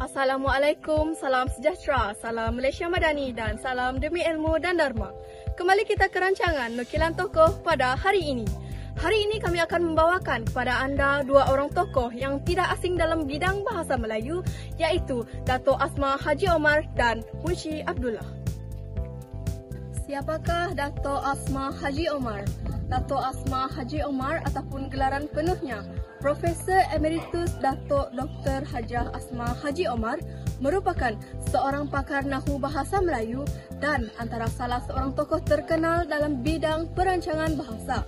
Assalamualaikum, salam sejahtera, salam Malaysia Madani dan salam demi ilmu dan dharma. Kembali kita ke rancangan Nukilan Tokoh pada hari ini. Hari ini kami akan membawakan kepada anda dua orang tokoh yang tidak asing dalam bidang bahasa Melayu, iaitu Dato' Asma Haji Omar dan Munshi Abdullah. Siapakah Dato' Asma Haji Omar? Dato' Asma Haji Omar ataupun gelaran penuhnya Profesor Emeritus Dato' Dr. Hajah Asma Haji Omar merupakan seorang pakar Nahu Bahasa Melayu dan antara salah seorang tokoh terkenal dalam bidang perancangan bahasa.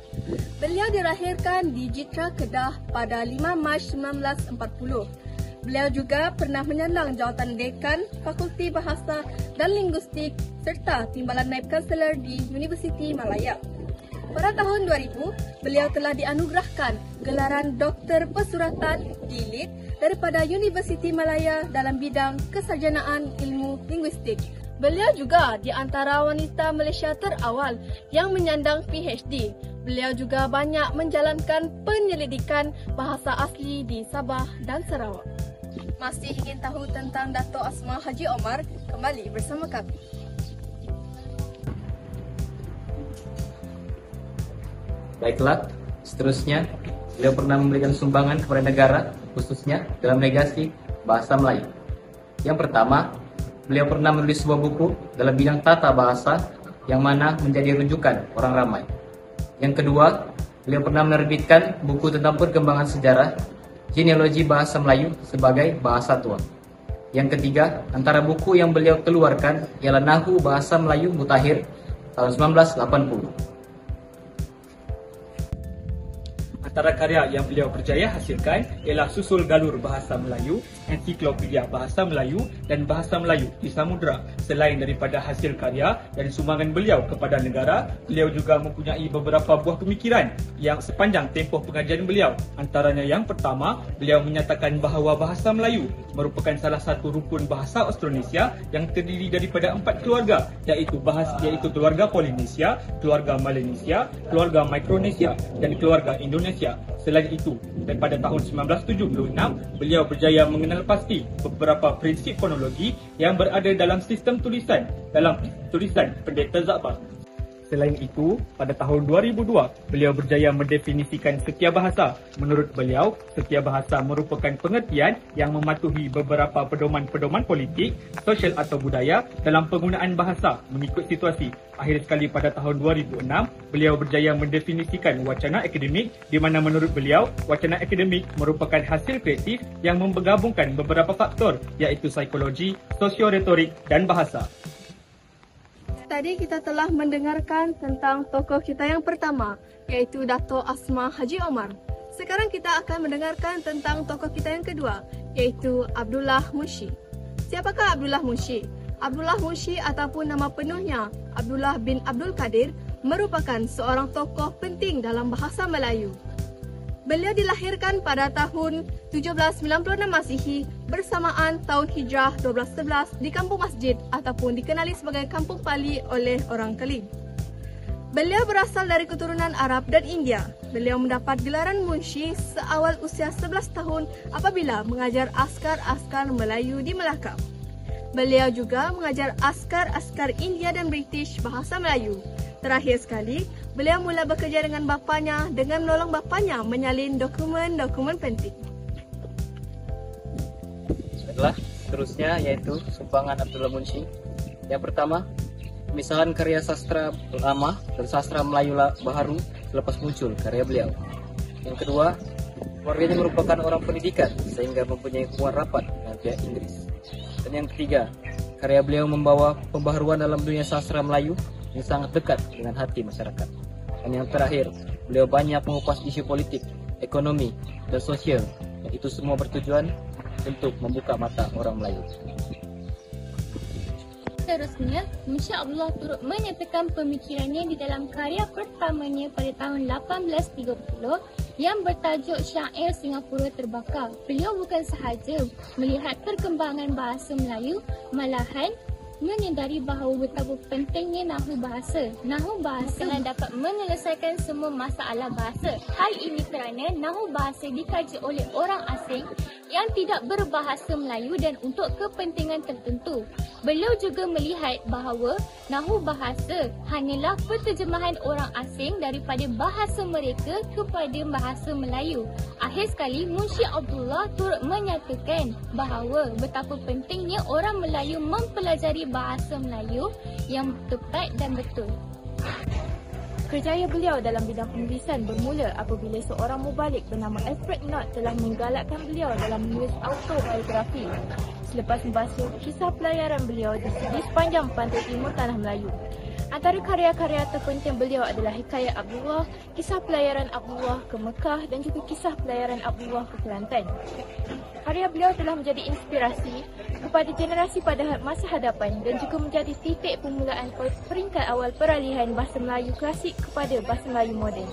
Beliau dilahirkan di Jitra, Kedah pada 5 Mac 1940. Beliau juga pernah menyandang jawatan Dekan Fakulti Bahasa dan Linguistik serta Timbalan Naib Kanselar di Universiti Malaya. Pada tahun 2000, beliau telah dianugerahkan gelaran Doktor Pesuratan D.Litt daripada Universiti Malaya dalam bidang kesarjanaan ilmu linguistik. Beliau juga di antara wanita Malaysia terawal yang menyandang PhD. Beliau juga banyak menjalankan penyelidikan bahasa asli di Sabah dan Sarawak. Masih ingin tahu tentang Dato' Asma Haji Omar? Kembali bersama kami. Baiklah, seterusnya, beliau pernah memberikan sumbangan kepada negara, khususnya dalam negasi bahasa Melayu. Yang pertama, beliau pernah menulis sebuah buku dalam bidang tata bahasa yang mana menjadi rujukan orang ramai. Yang kedua, beliau pernah menerbitkan buku tentang perkembangan sejarah genealogi bahasa Melayu sebagai bahasa tua. Yang ketiga, antara buku yang beliau keluarkan ialah Nahu Bahasa Melayu Mutakhir tahun 1980. Antara karya yang beliau berjaya hasilkan ialah Susul Galur Bahasa Melayu, Ensiklopedia Bahasa Melayu dan Bahasa Melayu di Samudra. Selain daripada hasil karya dan sumbangan beliau kepada negara, beliau juga mempunyai beberapa buah pemikiran yang sepanjang tempoh pengajian beliau. Antaranya yang pertama, beliau menyatakan bahawa bahasa Melayu merupakan salah satu rukun bahasa Austronesia yang terdiri daripada 4 keluarga, iaitu keluarga Polinesia, keluarga Melanesia, keluarga Micronesia dan keluarga Indonesia. Selain itu, pada tahun 1976, beliau berjaya mengenal pasti beberapa prinsip fonologi yang berada dalam sistem tulisan Pendeta Za'bar. Selain itu, pada tahun 2002, beliau berjaya mendefinisikan setiap bahasa. Menurut beliau, setiap bahasa merupakan pengertian yang mematuhi beberapa pedoman-pedoman politik, sosial atau budaya dalam penggunaan bahasa mengikut situasi. Akhir sekali pada tahun 2006, beliau berjaya mendefinisikan wacana akademik di mana menurut beliau, wacana akademik merupakan hasil kreatif yang menggabungkan beberapa faktor iaitu psikologi, sosio-retorik dan bahasa. Tadi kita telah mendengarkan tentang tokoh kita yang pertama, iaitu Dato' Asma Haji Omar. Sekarang kita akan mendengarkan tentang tokoh kita yang kedua, iaitu Abdullah Munshi. Siapakah Abdullah Munshi? Abdullah Munshi ataupun nama penuhnya Abdullah bin Abdul Qadir merupakan seorang tokoh penting dalam bahasa Melayu. Beliau dilahirkan pada tahun 1796 Masihi bersamaan tahun Hijrah 1211 di Kampung Masjid ataupun dikenali sebagai Kampung Pali oleh orang Keling. Beliau berasal dari keturunan Arab dan India. Beliau mendapat gelaran Munshi seawal usia 11 tahun apabila mengajar askar-askar Melayu di Melaka. Beliau juga mengajar askar-askar India dan British bahasa Melayu. Terakhir sekali, beliau mula bekerja dengan bapanya dengan menolong bapanya menyalin dokumen-dokumen penting. Seterusnya yaitu sumbangan Abdullah Munshi. Yang pertama, pemisahan karya sastra lama dan sastra Melayu baharu selepas muncul karya beliau. Yang kedua, keluarganya merupakan orang pendidikan sehingga mempunyai hubungan rapat dengan pihak Inggris. Dan yang ketiga, karya beliau membawa pembaharuan dalam dunia sastra Melayu yang sangat dekat dengan hati masyarakat. Dan yang terakhir, beliau banyak mengupas isu politik, ekonomi, dan sosial, yang itu semua bertujuan untuk membuka mata orang Melayu. Seterusnya, Munshi Abdullah turut menyatakan pemikirannya di dalam karya pertamanya pada tahun 1830 yang bertajuk Syair Singapura Terbakar. Beliau bukan sahaja melihat perkembangan bahasa Melayu, malahan menyedari bahawa betapa pentingnya nahu bahasa. Nahu bahasa dapat menyelesaikan semua masalah bahasa. Hal ini kerana nahu bahasa dikaji oleh orang asing yang tidak berbahasa Melayu dan untuk kepentingan tertentu. Beliau juga melihat bahawa nahu bahasa hanyalah penterjemahan orang asing daripada bahasa mereka kepada bahasa Melayu. Akhir sekali, Munshi Abdullah turut menyatakan bahawa betapa pentingnya orang Melayu mempelajari bahasa Melayu yang tepat dan betul. Kerjaya beliau dalam bidang penulisan bermula apabila seorang mubalik bernama Alfred Knott telah menggalakkan beliau dalam menulis autobiografi. Selepas membaca kisah pelayaran beliau di sepanjang pantai timur Tanah Melayu. Antara karya-karya terpenting beliau adalah Hikayat Abdullah, kisah pelayaran Abdullah ke Mekah dan juga kisah pelayaran Abdullah ke Kelantan. Karya beliau telah menjadi inspirasi kepada generasi pada masa hadapan dan juga menjadi titik permulaan peringkat awal peralihan bahasa Melayu klasik kepada bahasa Melayu moden.